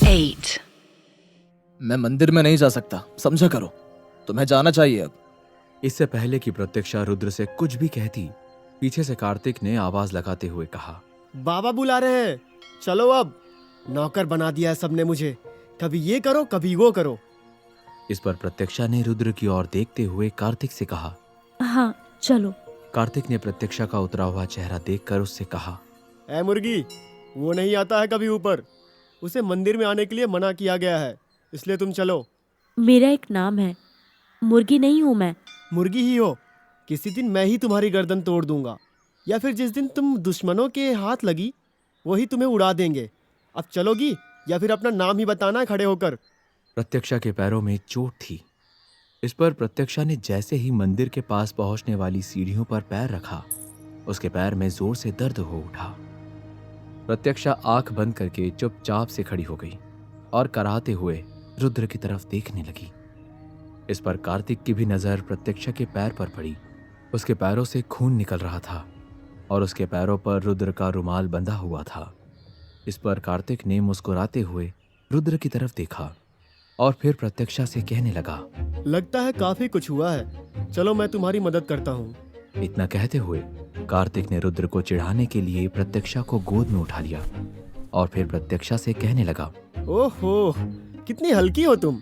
8. मैं मंदिर में नहीं जा सकता, समझा करो। तुम्हें जाना चाहिए अब। इससे पहले कि प्रत्यक्षा रुद्र से कुछ भी कहती, पीछे से कार्तिक ने आवाज लगाते हुए कहा, बाबा बुला रहे हैं, चलो अब। नौकर बना दिया है सबने मुझे, कभी ये करो कभी वो करो। इस पर प्रत्यक्षा ने रुद्र की ओर देखते हुए कार्तिक से कहा। हाँ चलो। कार्तिक ने प्रत्यक्षा का उतरा हुआ चेहरा देखकर उससे कहा, ऐ मुर्गी, वो नहीं आता है कभी ऊपर, उसे मंदिर में आने के लिए मना किया गया है, इसलिए तुम चलो। मेरा एक नाम है, मुर्गी नहीं हूँ मैं। मुर्गी ही हो, किसी दिन मैं ही तुम्हारी गर्दन तोड़ दूंगा, या फिर जिस दिन तुम दुश्मनों के हाथ लगी वही तुम्हें उड़ा देंगे। अब चलोगी या फिर अपना नाम ही बताना है खड़े होकर। प्रत्यक्षा के पैरों में चोट थी। इस पर प्रत्यक्षा ने जैसे ही मंदिर के पास पहुंचने वाली सीढ़ियों पर पैर रखा, उसके पैर में जोर से दर्द हो उठा। प्रत्यक्षा आंख बंद करके चुपचाप से खड़ी हो गई और कराहते हुए रुद्र की तरफ देखने लगी। इस पर कार्तिक की भी नजर प्रत्यक्षा के पैर पर पड़ी। उसके पैरों से खून निकल रहा था और उसके पैरों पर रुद्र का रुमाल बंधा हुआ था। इस पर कार्तिक ने मुस्कुराते हुए रुद्र की तरफ देखा और फिर प्रत्यक्षा से कहने लगा, लगता है काफी कुछ हुआ है, चलो मैं तुम्हारी मदद करता हूँ। इतना कहते हुए कार्तिक ने रुद्र को चिढ़ाने के लिए प्रत्यक्षा को गोद में उठा लिया और फिर प्रत्यक्षा से कहने लगा, ओहो, कितनी हल्की हो तुम।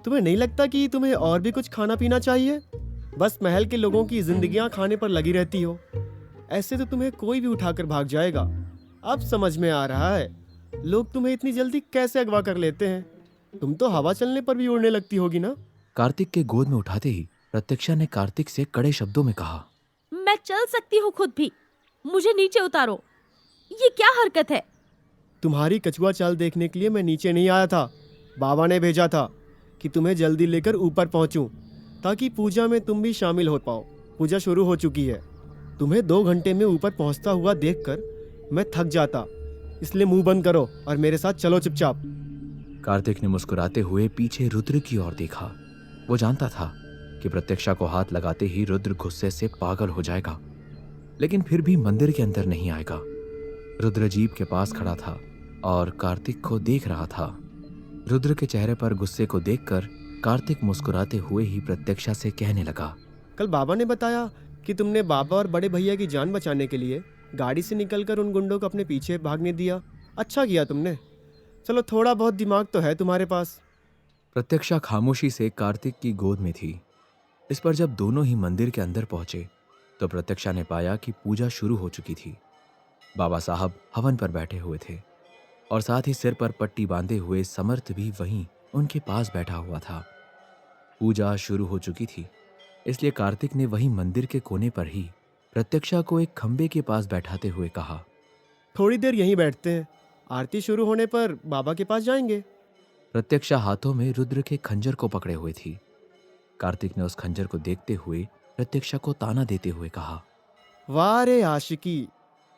तुम्हें नहीं लगता कि तुम्हें और भी कुछ खाना पीना चाहिए? बस महल के लोगों की जिंदगियां खाने पर लगी रहती हो। ऐसे तो तुम्हें कोई भी उठाकर भाग जाएगा। अब समझ में आ रहा है लोग तुम्हें इतनी जल्दी कैसे अगवा कर लेते हैं। तुम तो हवा चलने पर भी उड़ने लगती होगी ना। कार्तिक के गोद में उठाते ही प्रत्यक्षा ने कार्तिक से कड़े शब्दों में कहा, मैं चल सकती हूँ खुद भी, मुझे नीचे उतारो। ये क्या हरकत है? तुम्हारी कछुआ चाल देखने के लिए मैं नीचे नहीं आया था। बाबा ने भेजा था कि तुम्हें जल्दी लेकर ऊपर पहुंचूं, ताकि पूजा में तुम भी शामिल हो पाओ। पूजा शुरू हो चुकी है। तुम्हें 2 घंटे में ऊपर पहुंचता हुआ देखकर मैं थक जाता, इसलिए मुंह बंद करो और मेरे साथ चलो चुपचाप। कार्तिक ने मुस्कुराते हुए पीछे रुद्र की ओर देखा। वो जानता था कि प्रत्यक्षा को हाथ लगाते ही रुद्र गुस्से से पागल हो जाएगा, लेकिन फिर भी मंदिर के अंदर नहीं आएगा। रुद्र जीप के पास खड़ा था और कार्तिक को देख रहा था। रुद्र के चेहरे पर गुस्से को देखकर कार्तिक मुस्कुराते हुए ही प्रत्यक्षा से कहने लगा, कल बाबा ने बताया कि तुमने बाबा और बड़े भैया की जान बचाने के लिए गाड़ी से निकलकर उन गुंडों को अपने पीछे भागने दिया। अच्छा किया तुमने। चलो, थोड़ा बहुत दिमाग तो है तुम्हारे पास। प्रत्यक्षा खामोशी से कार्तिक की गोद में थी। इस पर जब दोनों ही मंदिर के अंदर पहुंचे तो प्रत्यक्षा ने पाया कि पूजा शुरू हो चुकी थी। बाबा साहब हवन पर बैठे हुए थे और साथ ही सिर पर पट्टी बांधे हुए समर्थ भी वहीं उनके पास बैठा हुआ था। पूजा शुरू हो चुकी थी, इसलिए कार्तिक ने वहीं मंदिर के कोने पर ही प्रत्यक्षा को एक खंबे के पास बैठाते हुए कहा, थोड़ी देर यहीं बैठते हैं, आरती शुरू होने पर बाबा के पास जाएंगे। प्रत्यक्षा हाथों में रुद्र के खंजर को पकड़े हुए थी। कार्तिक ने उस खंजर को देखते हुए प्रत्यक्षा को ताना देते हुए कहा, वाह रे आशिकी,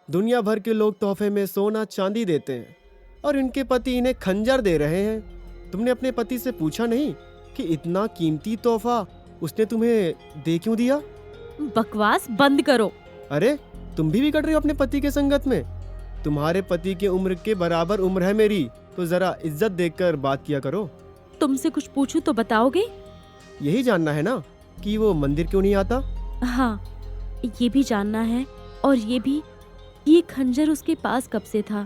दुनिया भर के लोग तोहफे में सोना चांदी देते हैं और इनके पति इन्हें खंजर दे रहे हैं। तुमने अपने पति से पूछा नहीं कि इतना कीमती तोहफा उसने तुम्हें दे क्यों दिया? बकवास बंद करो। अरे, तुम भी बिगड़ रहे हो अपने पति के संगत में। तुम्हारे पति के उम्र के बराबर उम्र है मेरी, तो जरा इज्जत देकर बात किया करो। तुमसे कुछ पूछूं तो बताओगे? यही जानना है ना कि वो मंदिर क्यों नहीं आता? हाँ, ये भी जानना है और ये भी ये खंजर उसके पास कब से था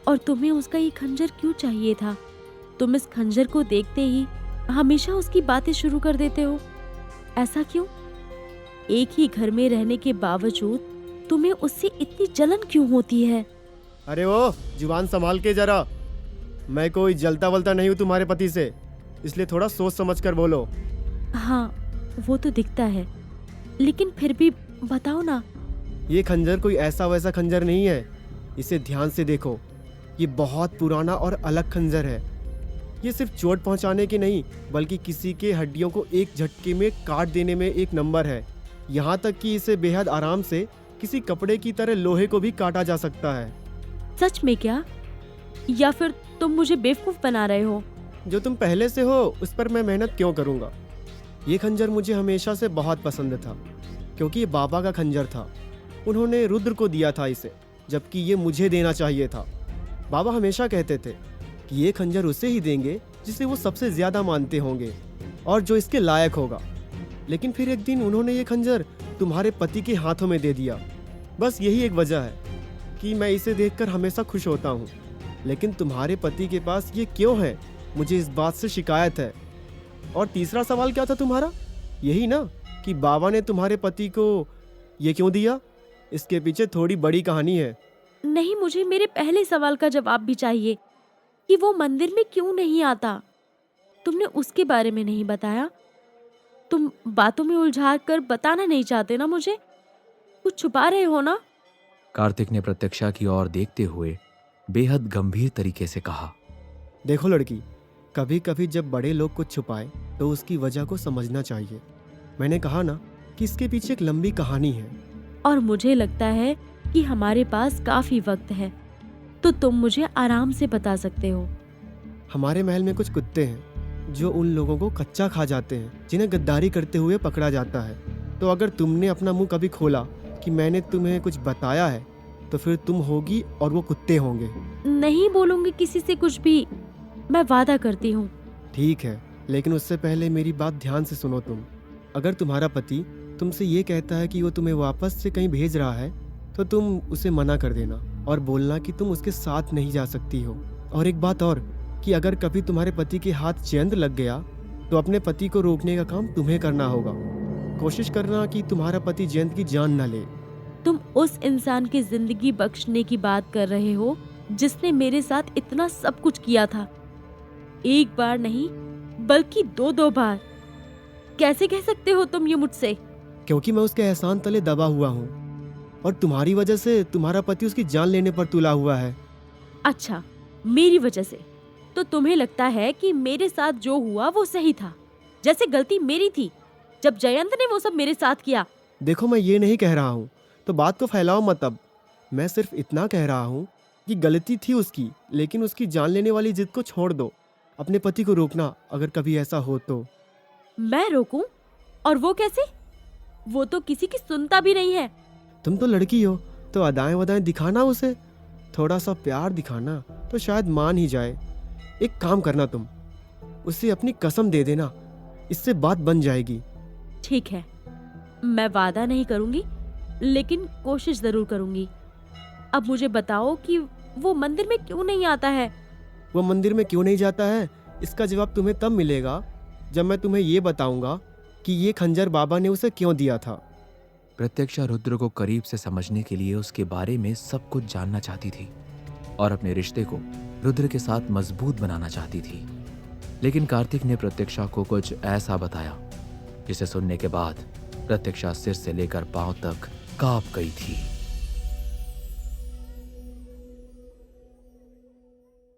और तुम्हें उसका ये खंजर क्यों चाहिए था। तुम इस खंजर को देखते ही हमेशा उसकी बातें शुरू कर देते हो, ऐसा क्यों? एक ही घर में रहने के बावजूद तुम्हें उससे इतनी जलन क्यों होती है? अरे वो जुबान संभाल के जरा। मैं कोई जलता वलता नहीं हूँ तुम्हारे पति से, इसलिए थोड़ा सोच समझ कर बोलो। हाँ, वो तो दिखता है, लेकिन फिर भी बताओ ना। ये खंजर कोई ऐसा वैसा खंजर नहीं है, इसे ध्यान से देखो। ये बहुत पुराना और अलग खंजर है। ये सिर्फ चोट पहुंचाने के नहीं, बल्कि किसी के हड्डियों को एक झटके में काट देने में एक नंबर है। यहाँ तक कि इसे बेहद आराम से किसी कपड़े की तरह लोहे को भी काटा जा सकता है। सच में क्या? या फिर तुम मुझे बेवकूफ बना रहे हो? जो तुम पहले से हो उस पर मैं मेहनत क्यों करूँगा। ये खंजर मुझे हमेशा से बहुत पसंद था, क्योंकि ये बाबा का खंजर था। उन्होंने रुद्र को दिया था इसे, जबकि ये मुझे देना चाहिए था। बाबा हमेशा कहते थे कि ये खंजर उसे ही देंगे जिसे वो सबसे ज्यादा मानते होंगे और जो इसके लायक होगा। लेकिन फिर एक दिन उन्होंने ये खंजर तुम्हारे पति के हाथों में दे दिया। बस यही एक वजह है कि मैं इसे देखकर हमेशा खुश होता हूँ। लेकिन तुम्हारे पति के पास ये क्यों है, मुझे इस बात से शिकायत है। और तीसरा सवाल क्या था तुम्हारा? यही ना कि बाबा ने तुम्हारे पति को ये क्यों दिया? इसके पीछे थोड़ी बड़ी कहानी है। नहीं, मुझे मेरे पहले सवाल का जवाब भी चाहिए कि वो मंदिर में क्यों नहीं आता। तुमने उसके बारे में नहीं बताया। तुम बातों में उलझा कर बताना नहीं चाहते ना मुझे? कुछ छुपा रहे हो ना? कार्तिक ने प्रत्यक्षा की ओर देखते हुए बेहद गंभीर तरीके से कहा। देखो लड़की, कभी कभी जब बड़े लोग कुछ छुपाए तो उसकी वजह को समझना चाहिए। मैंने कहा ना कि इसके पीछे एक लंबी कहानी है। और मुझे लगता है कि हमारे पास काफी वक्त है, तो तुम मुझे आराम से बता सकते हो। हमारे महल में कुछ कुत्ते हैं जो उन लोगों को कच्चा खा जाते हैं जिन्हें गद्दारी करते हुए पकड़ा जाता है। तो अगर तुमने अपना मुंह कभी खोला कि मैंने तुम्हें कुछ बताया है तो फिर तुम होगी और वो कुत्ते होंगे। नहीं बोलूंगी किसी से कुछ भी, मैं वादा करती हूँ। ठीक है, लेकिन उससे पहले मेरी बात ध्यान से सुनो तुम। अगर तुम्हारा पति तुमसे ये कहता है कि वो तुम्हें वापस से कहीं भेज रहा है तो तुम उसे मना कर देना और बोलना कि तुम उसके साथ नहीं जा सकती हो। और एक बात और, कि अगर कभी तुम्हारे पति के हाथ चैन लग गया तो अपने पति को रोकने का काम तुम्हें करना होगा। कोशिश करना कि तुम्हारा पति जयंत की जान न ले। तुम उस इंसान की जिंदगी बख्शने की बात कर रहे हो जिसने मेरे साथ इतना सब कुछ किया था। एक बार नहीं बल्कि दो बार। कैसे कह सकते हो तुम ये मुझसे? क्योंकि मैं उसके एहसान तले दबा हुआ हूँ और तुम्हारी वजह से तुम्हारा पति उसकी जान लेने पर तुला हुआ है। अच्छा, मेरी वजह से? तो तुम्हें लगता है कि मेरे साथ जो हुआ वो सही था, जैसे गलती मेरी थी जब जयंत ने वो सब मेरे साथ किया। देखो, मैं ये नहीं कह रहा हूँ तो बात को फैलाओ मत। अब मैं सिर्फ इतना कह रहा हूँ कि गलती थी उसकी, लेकिन उसकी जान लेने वाली जिद को छोड़ दो। अपने पति को रोकना अगर कभी ऐसा हो तो। मैं रोकूं? और वो कैसे? वो तो किसी की सुनता भी नहीं है। तुम तो लड़की हो तो अदाएं वदाएं दिखाना उसे, थोड़ा सा प्यार दिखाना तो शायद मान ही जाए। एक काम करना, तुम उसे अपनी कसम दे देना, इससे बात बन जाएगी। ठीक है, मैं वादा नहीं करूंगी लेकिन कोशिश जरूर करूंगी। अब मुझे बताओ कि वो मंदिर में क्यों नहीं आता है? वो मंदिर में क्यों नहीं जाता है, इसका जवाब तुम्हें तब मिलेगा जब मैं तुम्हें ये बताऊंगा कि ये खंजर बाबा ने उसे क्यों दिया था। प्रत्यक्षा रुद्र को करीब से समझने के लिए उसके बारे में सब कुछ जानना चाहती थी और अपने रिश्ते को रुद्र के साथ मजबूत बनाना चाहती थी। लेकिन कार्तिक ने प्रत्यक्षा को कुछ ऐसा बताया जिसे सुनने के बाद प्रत्यक्षा सिर से लेकर पांव तक कांप गई थी।